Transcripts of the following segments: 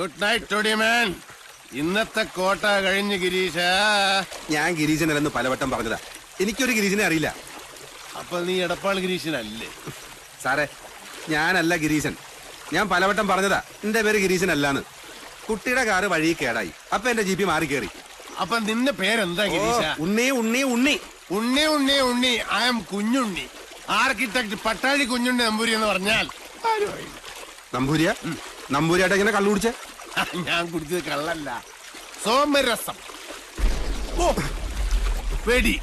Good night ടോഡിമാൻ. ഇന്നത്തെ കോട്ട കഴിഞ്ഞ് ഗിരീശ. ഞാൻ ഗിരീശനല്ലെന്ന് പലവട്ടം പറഞ്ഞതാ. എനിക്കൊരു ഗിരീശനെ അറിയില്ല. അപ്പൊ നീ എടപ്പാൾ ഗിരീശനല്ലേ? സാറേ, ഞാനല്ല ഗിരീശൻ. ഞാൻ പലവട്ടം പറഞ്ഞതാ എന്റെ പേര് ഗിരീശൻ അല്ലാന്ന്. കുട്ടിയുടെ കാറ് വഴി കേടായി, അപ്പൊ എന്റെ ജീപ്പി മാറി കയറി. അപ്പൊ നിന്റെ പേരെന്താ ഗിരീശ? Unni Unni Unni Unni Unni Unni. I am Kunjunni. Architect Pattazhi Kunjunni Namboori എന്ന് പറഞ്ഞാൽ നമ്പൂരിയ നമ്പൂരിയായിട്ട് ഇങ്ങനെ കള്ളു കുടിച്ചേ? ഞാൻ കുടിച്ചത് കള്ളല്ല, സോമരസം. ഓ, വെടി,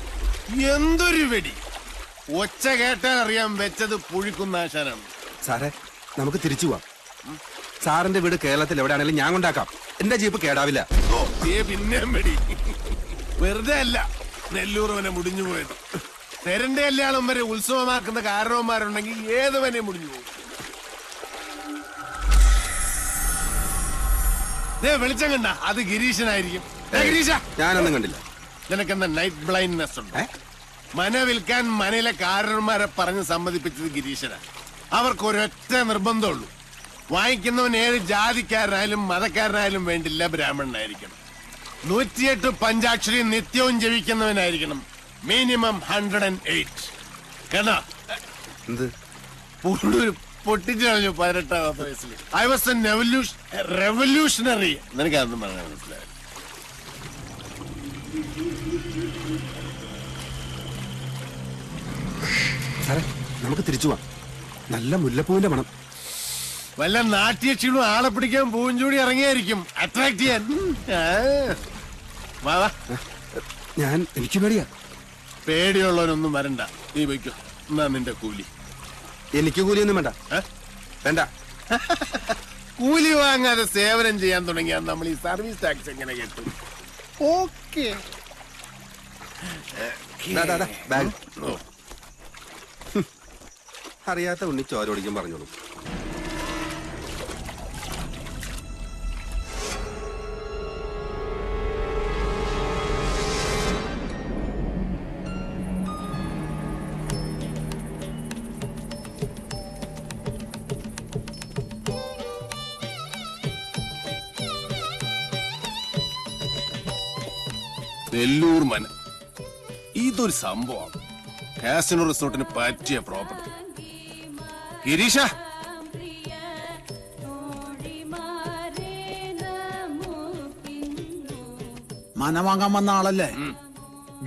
എന്തൊരു വെടി! ഒച്ച കേട്ടാൽ അറിയാൻ വെച്ചത് പുഴിക്കുന്ന ആശാനാണ്. സാറേ, നമുക്ക് തിരിച്ചു പോവാം. സാറിന്റെ വീട് കേരളത്തിൽ എവിടെയാണെങ്കിലും ഞാൻ കൊണ്ടാക്കാം. എന്റെ ജീപ്പ് കേടാവില്ല. പിന്നെയും വെടി. വെറുതെ അല്ല നെല്ലൂർവനെ മുടിഞ്ഞു പോയത്. തെരന്റെ കല്യാണം വരെ ഉത്സവമാക്കുന്ന കാരണവന്മാരുണ്ടെങ്കിൽ ഏതുവനെ മുടിഞ്ഞു പോകും. വെളിച്ചം കണ്ട അത് ഗിരീശനായിരിക്കും. ഗിരീശ, ഞാനൊന്നും കണ്ടില്ല. നിനക്കെന്താ നൈറ്റ് ബ്ലൈൻഡ്നെസ് ഉണ്ടോ? മന വിൽക്കാൻ മനയിലെ കാരണന്മാരെ പറഞ്ഞ് സമ്മതിപ്പിച്ചത് ഗിരീശനാണ്. അവർക്കൊരൊറ്റ നിർബന്ധമുള്ളൂ, വാങ്ങിക്കുന്നവൻ ഏത് ജാതിക്കാരനായാലും മതക്കാരനായാലും വേണ്ടില്ല, ബ്രാഹ്മണനായിരിക്കണം. 108 പഞ്ചാക്ഷരി നിത്യവും ജപിക്കുന്നവനായിരിക്കണം. മിനിമം 108. കേട്ടോ? എന്ത് പൊട്ടിച്ചു കളഞ്ഞു 18ാമത്തെ വയസ്സിൽ. I was A revolutionary. നിനക്ക് അതൊന്നും പറയാൻ മനസ്സിലായി? സാറേ, നമുക്ക് തിരിച്ചു പോവാം. നല്ല മുല്ലപ്പൂവിന്റെ മണം. വല്ല നാട്യക്ഷീണും ആളെ പിടിക്കാൻ പൂവും ചൂടി ഇറങ്ങിയായിരിക്കും, അട്രാക്ട് ചെയ്യാൻ. എനിക്ക് പേടിയാ. പേടിയുള്ളവനൊന്നും വരണ്ട, നീ വയ്ക്കോ. എന്നാ നിന്റെ കൂലി. എനിക്ക് കൂലിയൊന്നും വേണ്ട. വേണ്ട. കൂലി വാങ്ങാതെ സേവനം ചെയ്യാൻ തുടങ്ങിയാൽ നമ്മൾ ഈ സർവീസ് ടാക്സ് എങ്ങനെ കിട്ടും? ഓക്കെ. അറിയാത്ത ഉണ്ണി ചോരോടിക്കും പറഞ്ഞോളൂ. നെല്ലൂർ മന, ഇതൊരു സംഭവം. കാസിനോ റിസോർട്ടിന് പറ്റിയ പ്രോപ്പർട്ടി. ഗിരീഷ, മന വാങ്ങാൻ വന്ന ആളല്ലേ?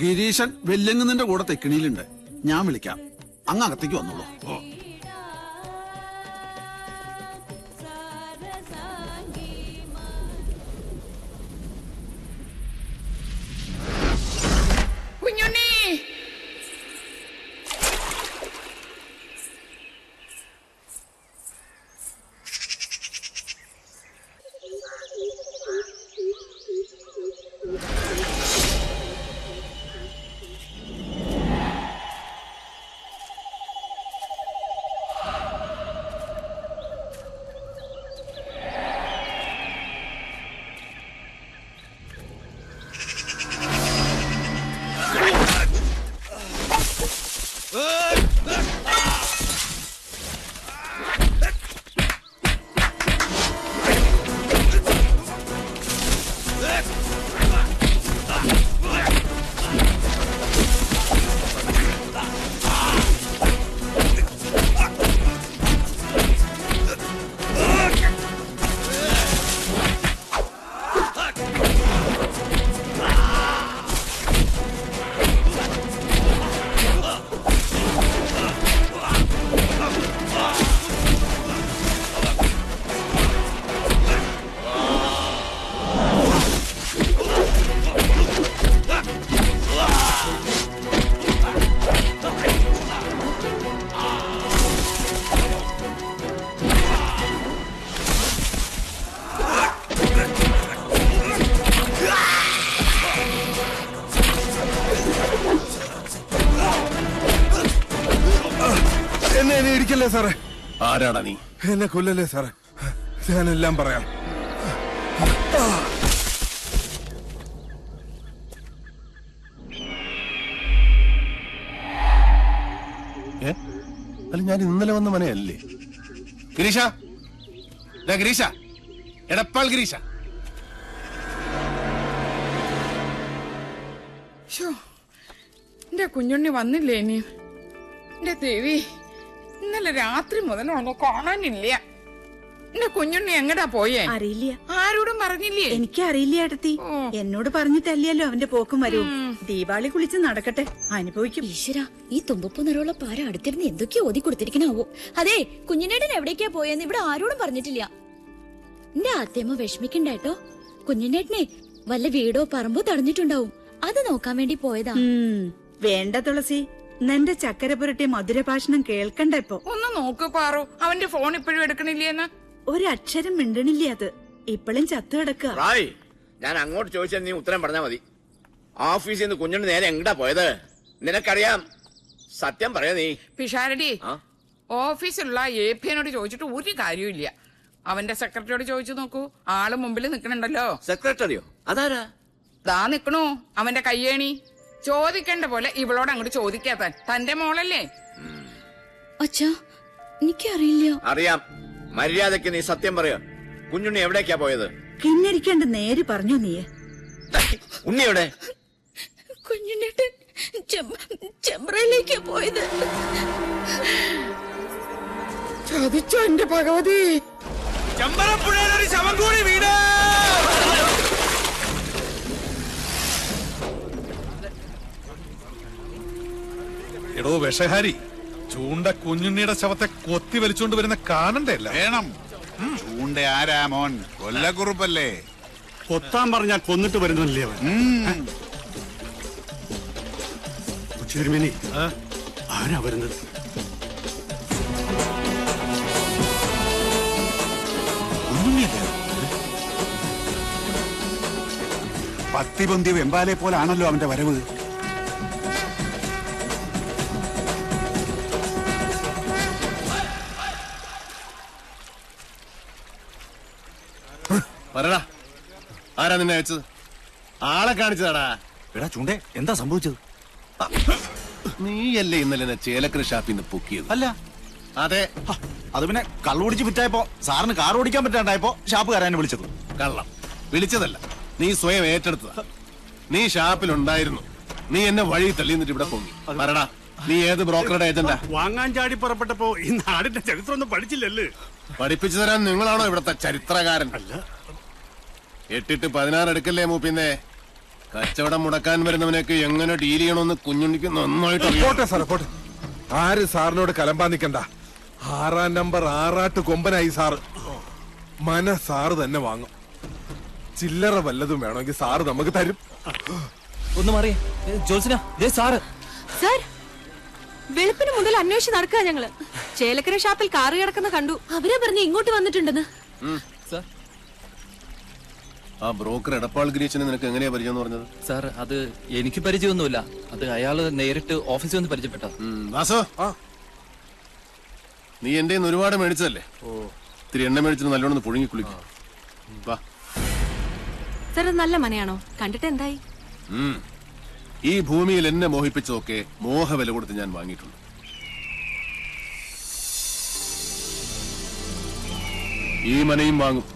ഗിരീശൻ വെല്ലങ്ങുന്നതിന്റെ കൂടെ തെക്കിണിയിലുണ്ട്. ഞാൻ വിളിക്കാം, അങ്ങ് അകത്തേക്ക് വന്നോളൂ. എന്നെ ഇടിക്കല്ലേ സാറേ. ആരാടാ നീ? എന്നെ കൊല്ലല്ലേ സാറേ, ഞാനെല്ലാം പറയാം. അല്ല, ഞാൻ ഇന്നലെ വന്ന മനയല്ലേ? ഗിരീഷ, ഗിരീഷ, എടപ്പാൾ ഗിരീശ. എന്റെ കുഞ്ഞുണ്ണി വന്നില്ലേ ഇനി? എന്റെ ദേവി, ഇന്നലെ രാത്രി മുതൽ അവനെ കാണാനില്ല. എന്റെ കുഞ്ഞുണ്ണി എങ്ങടാ പോയേ? അറിയില്ല. ആരോടും പറഞ്ഞില്ലേ? എനിക്കറിയില്ല ഏട്ടത്തി. എന്നോട് പറഞ്ഞിട്ടല്ലല്ലോ അവന്റെ പോക്കും വരും. ദീപാവലി കുളിച്ച് നടക്കട്ടെ, അനുഭവിക്കും. ഈശ്വര, ഈ തുമ്പപ്പൂ നിറമുള്ള പാര അടുത്തിരുന്ന് എന്തൊക്കെയോ ഓതി കൊടുത്തിരിക്കണാവോ. അതെ, കുഞ്ഞിനേട്ടൻ എവിടേക്കാ പോയെന്ന് ഇവിടെ ആരോടും പറഞ്ഞിട്ടില്ല. എന്റെ ആദ്യമ വിഷമിക്കണ്ടേട്ടോ. കുഞ്ഞിനേട്ടനെ വല്ല വീടോ പറമ്പോ തടഞ്ഞിട്ടുണ്ടാവും. അത് നോക്കാൻ വേണ്ടി പോയതാ. വേണ്ട തുളസി, നിന്റെ ചക്കര പുരട്ടിയ മധുരഭാഷണം കേൾക്കണ്ട ഇപ്പൊ. ഒന്ന് നോക്ക് പാറു, അവന്റെ ഫോൺ ഇപ്പോഴും എടുക്കണില്ലേന്ന്. ഒരക്ഷരം മിണ്ടണില്ല. അത് ഇപ്പോഴും ചത്തു കിടക്കുക. റായ്, ഞാൻ അങ്ങോട്ട് ചോദിച്ചാൽ നീ ഉത്തരം പറഞ്ഞാ മതി. ഓഫീസിൽ നിന്ന് കുഞ്ഞുണ്ണി നേരെ എങ്ങടാ പോയത്? നിനക്കറിയാം, സത്യം പറയാ നീ. പിഷാരടി, ഓഫീസിലുള്ള APനോട് ചോദിച്ചിട്ട് ഒരു കാര്യമില്ല. അവന്റെ സെക്രട്ടറിയോട് ചോദിച്ചു നോക്കൂ. ആള് മുമ്പിൽ നിക്കണുണ്ടല്ലോ. സെക്രട്ടറിയോ? അതാരാ? ദാ നിക്കണു അവന്റെ കയ്യേണി. ചോദിക്കേണ്ട പോലെ ഇവളോട് അങ്ങോട്ട് ചോദിക്കാത്ത തന്റെ മോളല്ലേ? അച്ഛാ, എനിക്കറിയില്ല. അറിയാം. മര്യാദക്ക് നീ സത്യം പറയാ. കുഞ്ഞുണ്ണി എവിടേക്കാ പോയത്? കിന്നരിക്കേണ്ട നേര് പറഞ്ഞു നീ. ഉണ്ണി എവിടെ? കുഞ്ഞിനേട്ടൻ ചെമ്പ്രയിലേക്കാ പോയത്. ചതിച്ചോ എന്റെ ഭഗവതി. ശവം കൂടി വീട്. എടോ വിഷഹാരി, ചൂണ്ട കുഞ്ഞുണ്ണിയുടെ ശവത്തെ കൊത്തി വലിച്ചോണ്ട് വരുന്ന കാണണ്ടല്ല. വേണം. ചൂണ്ട ആരാ മോൻ? കൊല്ലക്കുറുപ്പല്ലേ? കൊത്താൻ പറഞ്ഞാ കൊന്നിട്ട് വരുന്നില്ലേ അവൻ? തിരുമേനി, ആരാ വരുന്നത്? പത്തിപൊന്തിയ വെമ്പാലെ പോലാണല്ലോ അവന്റെ വരവ്. പറടാ, ആരാ നിന്നെ അയച്ചത്? ആളെ കാണിച്ചതാടാ. എടാ ചൂണ്ടേ, എന്താ സംഭവിച്ചത്? നീയല്ലേ ഇന്നലെ എന്നെ ചേലക്കര ഷാപ്പിൽ നിന്ന് പൊക്കിയത്? അല്ല. അതെ. അത് പിന്നെ കള്ളുപിടിച്ച് വിറ്റായപ്പോ സാറിന് കാർ ഓടിക്കാൻ പറ്റാണ്ടായപ്പോ ഷാപ്പുകാരനെ വിളിച്ചത്. കള്ളം വിളിച്ചതല്ല, നീ സ്വയം ഏറ്റെടുത്തതാ. നീ ഷാപ്പിലുണ്ടായിരുന്നു. നീ എന്നെ വഴി തള്ളി എന്നിട്ട് ഇവിടെ പൊങ്ങി. പറടാ, നീ ഏത് ബ്രോക്കറുടെ ഏജന്റാ? വാങ്ങാൻ ചാടി പുറപ്പെട്ടപ്പോ ഈ നാടിന്റെ ചരിത്രം ഒന്നും പഠിച്ചില്ലല്ലേ? പഠിപ്പിച്ചു തരാൻ നിങ്ങളാണോ ഇവിടത്തെ ചരിത്രകാരൻ? അല്ല. 8-16 എടുക്കല്ലേ മൂപ്പിന്നെ. കച്ചവടം മുടക്കാൻ വരുന്നവനൊക്കെ എങ്ങനെ ഡീൽ ചെയ്യണമെന്ന് കുഞ്ഞുണ്ണിക്ക് നന്നായിട്ട് അറിയാം. പോട്ടെ സാറേ, പോട്ടെ. ആര് സാറിനോട് കലമ്പാ നിക്കണ്ട. 6-ാം നമ്പർ ആറാട്ട് കൊമ്പനായി സാറ്. സാറ് തന്നെ വാങ്ങും. ചില്ലറ വല്ലതും വേണമെങ്കിൽ സാറ് നമുക്ക് തരും. ഒന്ന് മാറിയേ ജോത്സ്ന, സാറ്. സാർ, വെളുപ്പിന് മുതൽ അന്വേഷിച്ച് നടക്കുക ഞങ്ങള്. ചേലക്കര ഷാപ്പിൽ കാറ് കിടക്കുന്ന കണ്ടു. അവരെ പറഞ്ഞ് ഇങ്ങോട്ട് വന്നിട്ടുണ്ടെന്ന്. സാർ, ആ ബ്രോക്കർ എടപ്പാൾ ഗിരീശനെ നിനക്ക് എങ്ങനെയാ പരിചയം എന്ന് പറഞ്ഞത്? സാർ, അത് എനിക്ക് പരിചയമൊന്നുമില്ല. അത് അയാള് നേരിട്ട് ഓഫീസിൽ വന്ന് പരിചയപ്പെട്ട. വാസോ, നീ എന്റെ ഒരുപാട് മേടിച്ചതല്ലേ? ഇത്തിരി എണ്ണ മേടിച്ചിട്ട് നല്ലോണം പുഴുങ്ങി കുളിക്കും. സാർ, നല്ല മനയാണോ? കണ്ടിട്ട് എന്തായി? ഈ ഭൂമിയിൽ എന്നെ മോഹിപ്പിച്ചതൊക്കെ മോഹവില കൊടുത്ത് ഞാൻ വാങ്ങിയിട്ടുണ്ട്. ഈ മനയും വാങ്ങും.